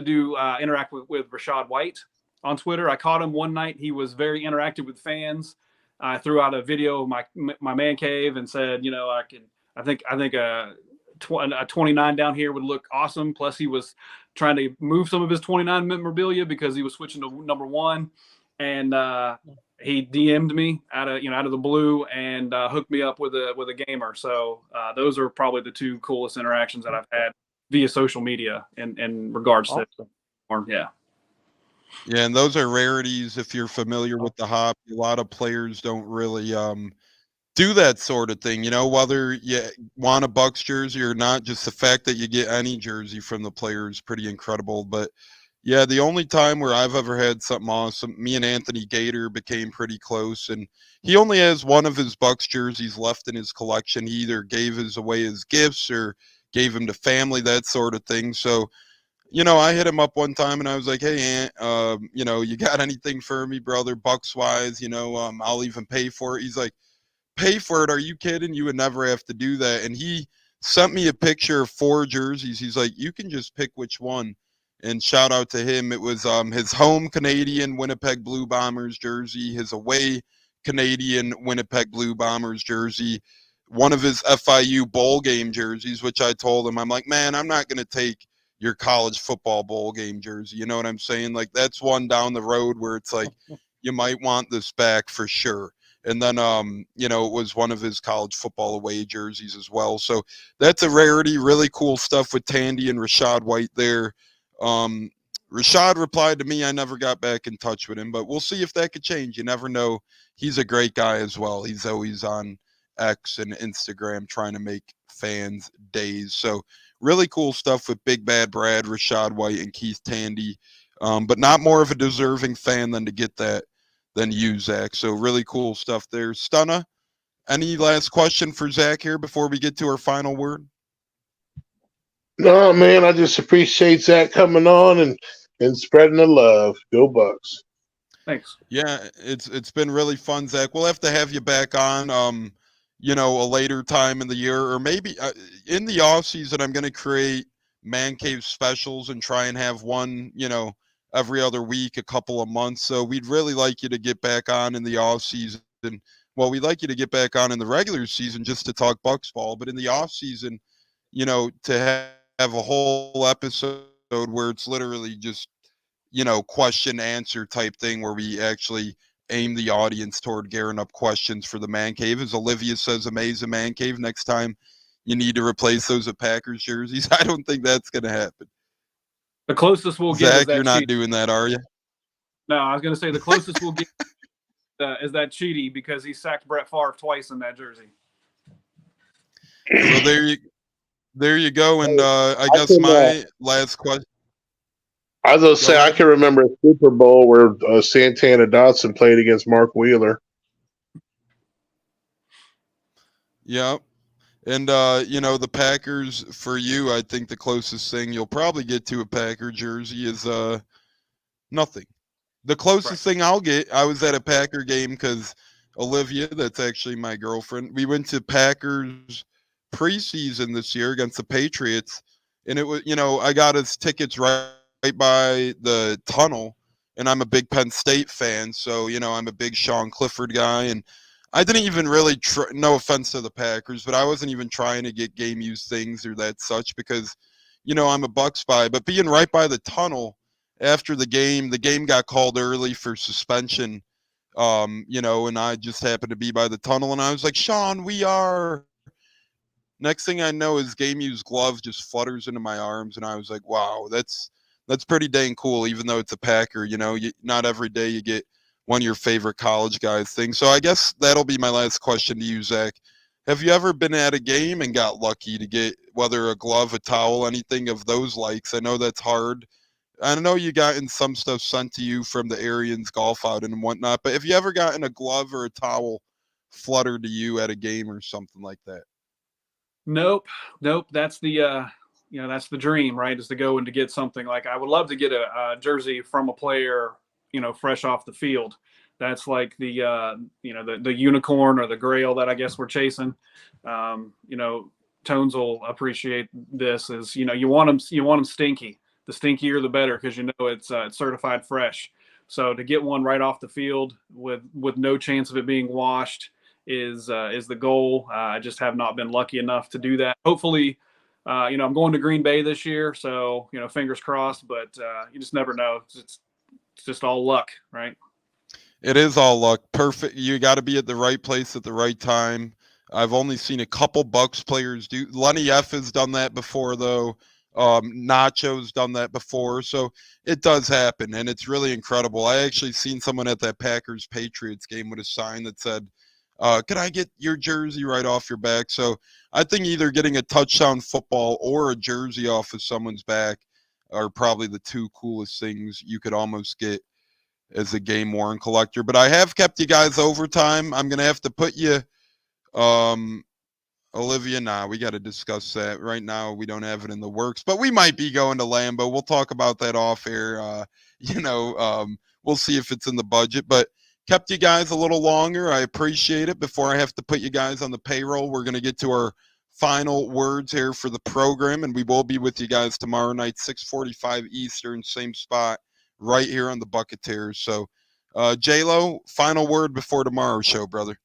interact with Rashad White on Twitter. I caught him one night. He was very interactive with fans. I threw out a video of my man cave and said, I think a 29 down here would look awesome. Plus, he was trying to move some of his 29 memorabilia because he was switching to number 1, and he DM'd me out of the blue and hooked me up with a gamer. So those are probably the two coolest interactions that I've had via social media in regards to yeah. Yeah, and those are rarities if you're familiar with the hobby. A lot of players don't really do that sort of thing, whether you want a Bucs jersey or not. Just the fact that you get any jersey from the player is pretty incredible. But yeah, the only time where I've ever had something awesome, me and Anthony Gator became pretty close, and he only has one of his Bucs jerseys left in his collection. He either gave his away as gifts or gave him to family, that sort of thing. So I hit him up one time and I was like, hey, Ant, you got anything for me, brother, Bucs wise? I'll even pay for it. He's like, pay for it? Are you kidding? You would never have to do that. And he sent me a picture of 4 jerseys. He's like, you can just pick which one. And shout out to him. It was his home Canadian Winnipeg Blue Bombers jersey, his away Canadian Winnipeg Blue Bombers jersey, one of his FIU bowl game jerseys, which I told him, I'm like, man, I'm not going to take your college football bowl game jersey. You know what I'm saying? Like, that's one down the road where it's like, you might want this back for sure. And then, it was one of his college football away jerseys as well. So that's a rarity. Really cool stuff with Tandy and Rashad White there. Rashad replied to me. I never got back in touch with him, but we'll see if that could change. You never know. He's a great guy as well. He's always on X and Instagram trying to make fans days. So really cool stuff with Big Bad Brad, Rashad White, and Keith Tandy. But not more of a deserving fan than to get that than you, Zach. So really cool stuff there. Stunna, any last question for Zach here before we get to our final word? No, man, I just appreciate Zach coming on and spreading the love. Go Bucs. Thanks. Yeah, it's been really fun, Zach. We'll have to have you back on, a later time in the year, or maybe in the off season. I'm going to create Man Cave specials and try and have one, every other week, a couple of months. So we'd really like you to get back on in the off season. Well, we'd like you to get back on in the regular season just to talk Bucs ball, but in the off season, to have a whole episode where it's literally just, question answer type thing where we actually aim the audience toward gearing up questions for the Man Cave. As Olivia says, amazing Man Cave. Next time you need to replace those with Packers jerseys. I don't think that's going to happen. The closest we'll get Zach, is that you're not cheat. doing that, are you? No, I was going to say the closest we'll get is that Cheaty, because he sacked Brett Favre twice in that jersey. So there you go. And I guess my last question. I was going to say, I can remember a Super Bowl where Santana Dotson played against Mark Wheeler. Yep. And, the Packers, for you, I think the closest thing you'll probably get to a Packer jersey is nothing. The closest thing I'll get, I was at a Packer game because Olivia, that's actually my girlfriend, we went to Packers preseason this year against the Patriots. And it was, I got us tickets right by the tunnel. And I'm a big Penn State fan. So, I'm a big Sean Clifford guy. And I didn't even really no offense to the Packers, but I wasn't even trying to get game used things or that such because, I'm a Bucs By. But being right by the tunnel after the game got called early for suspension, and I just happened to be by the tunnel and I was like, Sean, we are. Next thing I know, his game used glove just flutters into my arms, and I was like, wow, that's pretty dang cool, even though it's a Packer. Not every day you get one of your favorite college guys thing. So I guess that'll be my last question to you, Zach. Have you ever been at a game and got lucky to get whether a glove, a towel, anything of those likes? I know that's hard. I know you gotten some stuff sent to you from the Arians golf out and whatnot, but have you ever gotten a glove or a towel fluttered to you at a game or something like that? Nope. That's the that's the dream, right? Is to go and to get something. Like, I would love to get a jersey from a player, fresh off the field. That's like the the unicorn or the grail that I guess we're chasing. Tones will appreciate this. Is you want them stinky. The stinkier the better, because it's certified fresh. So to get one right off the field with no chance of it being washed is the goal. I just have not been lucky enough to do that. Hopefully, I'm going to Green Bay this year, so fingers crossed. But you just never know. It's just all luck, right? It is all luck. Perfect. You got to be at the right place at the right time. I've only seen a couple Bucs players do. Lenny F has done that before, though. Nacho's done that before, so it does happen, and it's really incredible. I actually seen someone at that Packers Patriots game with a sign that said, "Can I get your jersey right off your back?" So I think either getting a touchdown football or a jersey off of someone's back are probably the two coolest things you could almost get as a game worn collector. But I have kept you guys overtime. I'm gonna have to put you Olivia, nah, we got to discuss that. Right now, we don't have it in the works, but we might be going to Lambeau. We'll talk about that off air. We'll see if it's in the budget, but kept you guys a little longer. I appreciate it. Before I have to put you guys on the payroll, we're going to get to our final words here for the program, and we will be with you guys tomorrow night, 6:45 Eastern, same spot, right here on the Buccaneers. So, J-Lo, final word before tomorrow's show, brother.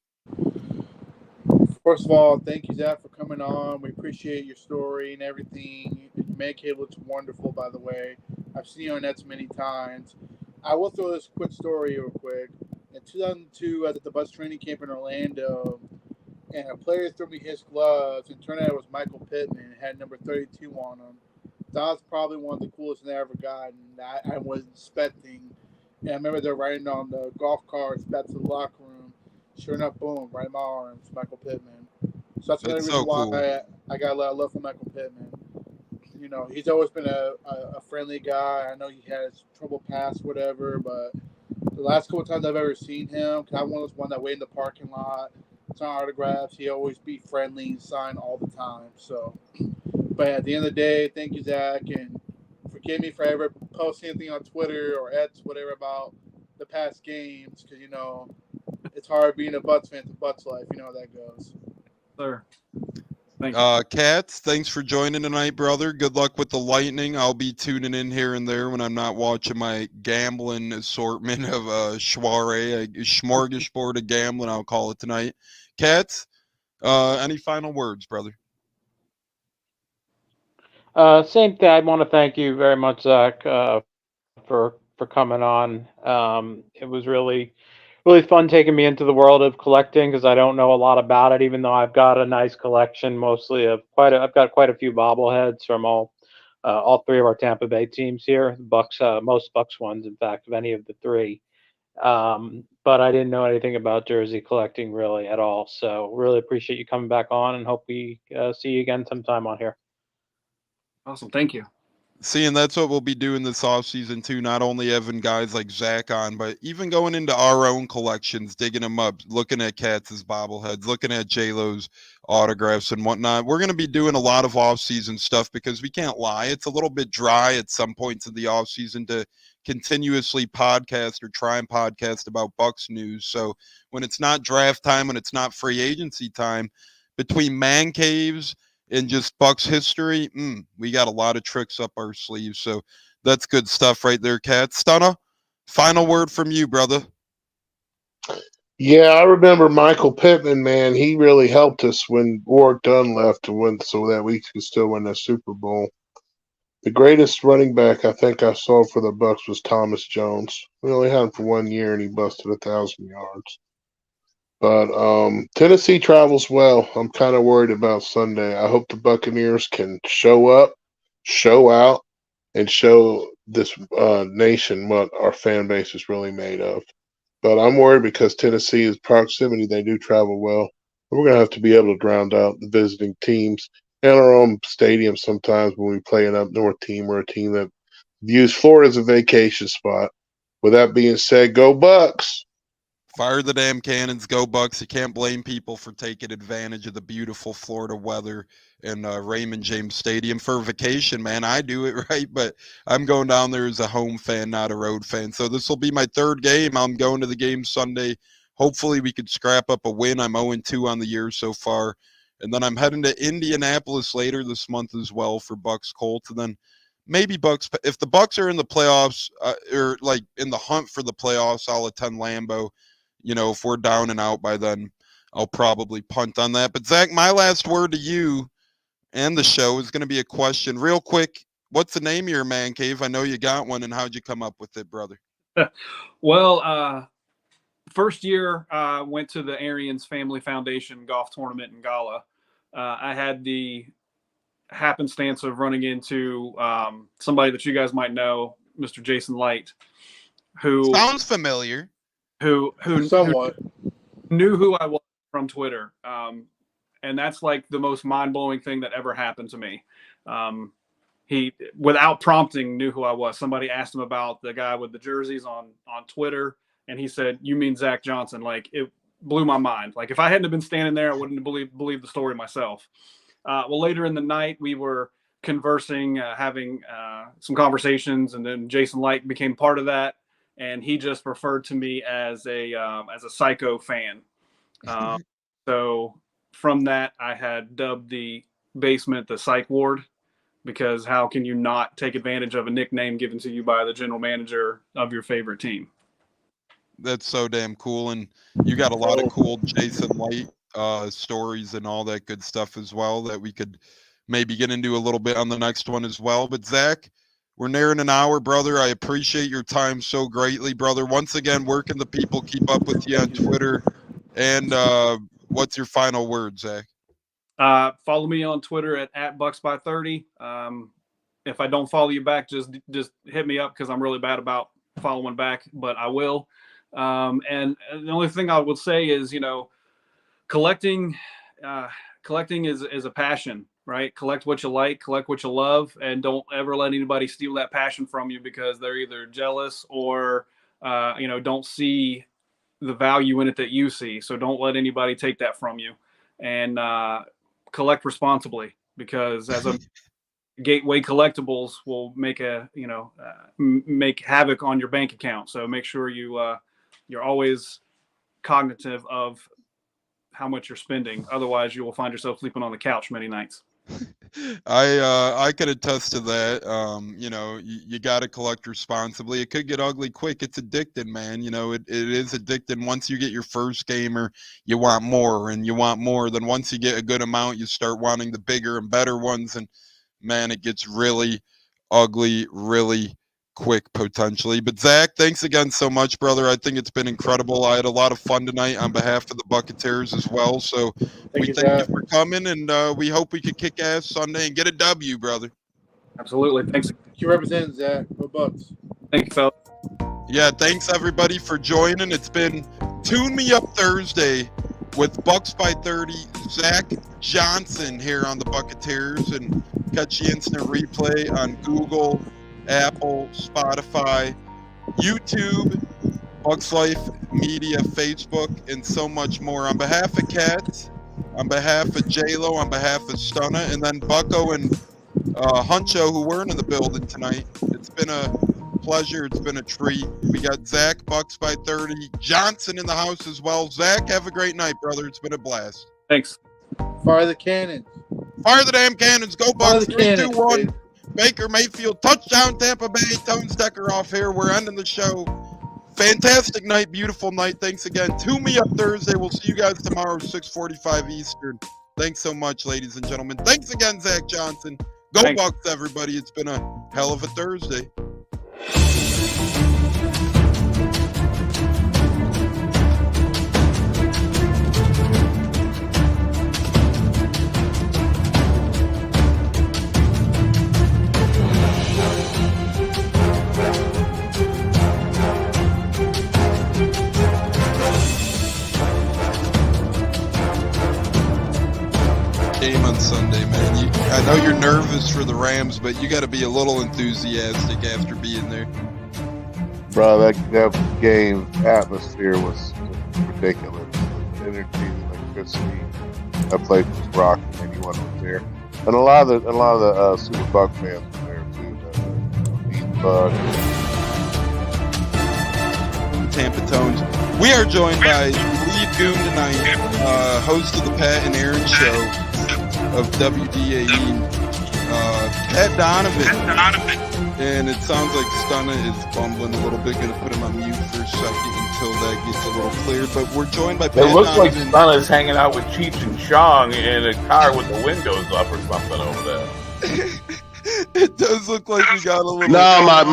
First of all, thank you, Zach, for coming on. We appreciate your story and everything. Your man cave looks wonderful, by the way. I've seen you on nets many times. I will throw this quick story real quick. In 2002, I was at the Bucs training camp in Orlando, and a player threw me his gloves, and it turned out it was Michael Pittman. It had number 32 on them. That was probably one of the coolest things I ever gotten. I wasn't expecting. And I remember they're riding on the golf carts back to the locker room. Sure enough, boom, right in my arms, Michael Pittman. So that's another reason why cool. I got a lot of love for Michael Pittman. He's always been a friendly guy. I know he has trouble past, whatever, but the last couple of times I've ever seen him, because I'm one of those ones that wait in the parking lot, sign autographs. He always be friendly and sign all the time. So, but at the end of the day, thank you, Zach, and forgive me for ever posting anything on Twitter or X, whatever, about the past games, because it's hard being a Bucs fan to Bucs life. You know how that goes. Sir. Thank you. Katz, thanks for joining tonight, brother. Good luck with the Lightning. I'll be tuning in here and there when I'm not watching my gambling assortment of soiree, a smorgasbord of gambling, I'll call it tonight. Katz, any final words, brother? Same thing. I want to thank you very much, Zach, for coming on. It was really fun taking me into the world of collecting, because I don't know a lot about it, even though I've got a nice collection, mostly of I've got quite a few bobbleheads from all three of our Tampa Bay teams here. Bucs, most Bucs ones, in fact, of any of the three. But I didn't know anything about jersey collecting really at all. So really appreciate you coming back on, and hope we see you again sometime on here. Awesome. Thank you. See, and that's what we'll be doing this offseason too. Not only having guys like Zach on, but even going into our own collections, digging them up, looking at Katz's bobbleheads, looking at J-Lo's autographs and whatnot. We're going to be doing a lot of offseason stuff, because we can't lie. It's a little bit dry at some points in the offseason to continuously podcast or try and podcast about Bucs news. So when it's not draft time, when it's not free agency time, between man caves and just Bucs history, we got a lot of tricks up our sleeves. So that's good stuff right there, Kat. Stunner, final word from you, brother. Yeah, I remember Michael Pittman, man. He really helped us when Warwick Dunn left to win, so that we could still win the Super Bowl. The greatest running back I think I saw for the Bucs was Thomas Jones. We only had him for 1 year, and he busted 1,000 yards. But Tennessee travels well. I'm kind of worried about Sunday. I hope the Buccaneers can show up, show out, and show this nation what our fan base is really made of. But I'm worried because Tennessee's proximity, they do travel well. We're going to have to be able to drown out the visiting teams in our own stadium sometimes when we play an up north team or a team that views Florida as a vacation spot. With that being said, go Bucs! Fire the damn cannons, go Bucs. You can't blame people for taking advantage of the beautiful Florida weather and Raymond James Stadium for a vacation, man. I do it right, but I'm going down there as a home fan, not a road fan. So this will be my third game. I'm going to the game Sunday. Hopefully we could scrap up a win. I'm 0-2 on the year so far. And then I'm heading to Indianapolis later this month as well for Bucs Colts. And then maybe Bucs. If the Bucs are in the playoffs or like in the hunt for the playoffs, I'll attend Lambeau. If we're down and out by then, I'll probably punt on that. But Zach, my last word to you and the show is going to be a question real quick. What's the name of your man cave? I know you got one, and how'd you come up with it, brother? Well, first year went to the Arians Family Foundation golf tournament in Gala. I had the happenstance of running into somebody that you guys might know, Mr. Jason Light, who sounds familiar. Who somewhat knew who I was from Twitter. And that's like the most mind-blowing thing that ever happened to me. He, without prompting, knew who I was. Somebody asked him about the guy with the jerseys on Twitter, and he said, "You mean Zach Johnson?" Like, it blew my mind. Like if I hadn't have been standing there, I wouldn't have believed the story myself. Well, later in the night, we were conversing, having some conversations, and then Jason Light became part of that, and he just referred to me as a psycho fan. So from that, I had dubbed the basement the psych ward, because how can you not take advantage of a nickname given to you by the general manager of your favorite team? That's so damn cool. And you got a lot of cool Jason Light stories and all that good stuff as well that we could maybe get into a little bit on the next one as well. But Zach, we're nearing an hour, brother. I appreciate your time so greatly, brother. Once again, where can the people keep up with you on Twitter? And what's your final word, Zach? Follow me on Twitter at Bucs By 30. If I don't follow you back, just hit me up, because I'm really bad about following back, but I will. And the only thing I would say is, collecting is a passion, right? Collect what you like, collect what you love, and don't ever let anybody steal that passion from you, because they're either jealous or, don't see the value in it that you see. So don't let anybody take that from you, and collect responsibly, because as a gateway collectibles will make make havoc on your bank account. So make sure you're always cognitive of how much you're spending. Otherwise, you will find yourself sleeping on the couch many nights. I could attest to that. You got to collect responsibly. It could get ugly quick. It's addicting, man. It is addicting. Once you get your first gamer, you want more and you want more. Then once you get a good amount, you start wanting the bigger and better ones. And man, it gets really ugly really quick potentially. But Zach, thanks again so much, brother. I think it's been incredible. I had a lot of fun tonight on behalf of the Buccaneers as well. So thank you for coming, and we hope we could kick ass Sunday and get a W, brother. Absolutely. Thanks. You represent, Zach. Go Bucs. Thank you, fellas. Yeah, thanks everybody for joining. It's been Tune Me Up Thursday with Bucs by 30. Zach Johnson here on the Buccaneers, and catch the instant replay on Google, Apple, Spotify, YouTube, Bucs Life Media, Facebook, and so much more. On behalf of Kat, on behalf of J-Lo, on behalf of Stunna, and then Bucko and Huncho, who weren't in the building tonight, it's been a pleasure. It's been a treat. We got Zach, Bucs by 30, Johnson in the house as well. Zach, have a great night, brother. It's been a blast. Thanks. Fire the cannons. Fire the damn cannons. Go Bucs. 3, 2, 1. Baby. Baker Mayfield, touchdown Tampa Bay. Tones Decker off here. We're ending the show. Fantastic night, beautiful night. Thanks again. Tune Me Up Thursday. We'll see you guys tomorrow, 6:45 Eastern. Thanks so much, ladies and gentlemen. Thanks again, Zach Johnson. Go Thanks. Bucs, everybody. It's been a hell of a Thursday. Game on Sunday, man. I know you're nervous for the Rams, but you got to be a little enthusiastic after being there. Bro, that game atmosphere was ridiculous. The energy, the electricity. That place was rocking. Anyone was there, and a lot of the Super Buck fans were there too. Meat Bug. Tampa Tones. We are joined by Lead Goon tonight, host of the Pat and Aaron Show of WDAE, Pat Donovan. And it sounds like Stunna is bumbling a little bit. Going to put him on mute for a second until that gets a little clear. But we're joined by Pat It looks like Donovan. Stunna's hanging out with Cheech and Chong in a car with the windows up or something over there. It does look like we got a little. No, my